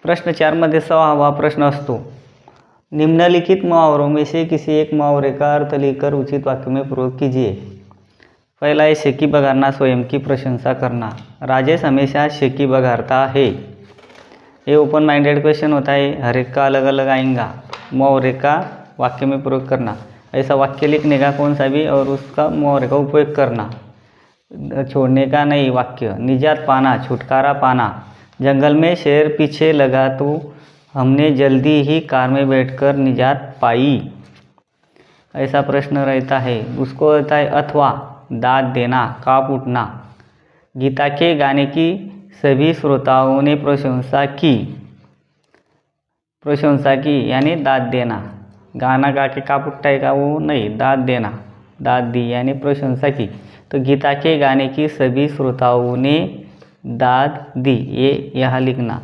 प्रश्न 4 मध्ये 6वां प्रश्न असतो, निम्नलिखित मुहावरों में से किसी एक मुहावरे का अर्थ लिखकर उचित वाक्य में प्रयोग कीजिए। पहला है शेकी बघारना, स्वयं की प्रशंसा करना। राजेश हमेशा शेकी बघारता है। ये ओपन माइंडेड क्वेश्चन होता है, हर एक का अलग अलग आएगा। मुहावरे का वाक्य में प्रयोग करना, ऐसा वाक्य लिखने का कोई सा भी और उसका मुहावरे का उपयोग करना। छोड़ने का नहीं वाक्य, निजात पाना, छुटकारा पाना। जंगल में शेर पीछे लगा तो हमने जल्दी ही कार में बैठकर निजात पाई। ऐसा प्रश्न रहता है, उसको रहता है अथवा दाद देना, काँप उठना। गीता के गाने की सभी श्रोताओं ने प्रशंसा की। प्रशंसा की यानी दाद देना। गाना गा के काँप उठता है का वो नहीं, दाद देना, दाद दी यानी प्रशंसा की। तो गीता के गाने की सभी श्रोताओं ने दाद दी, ये यहाँ लिखना।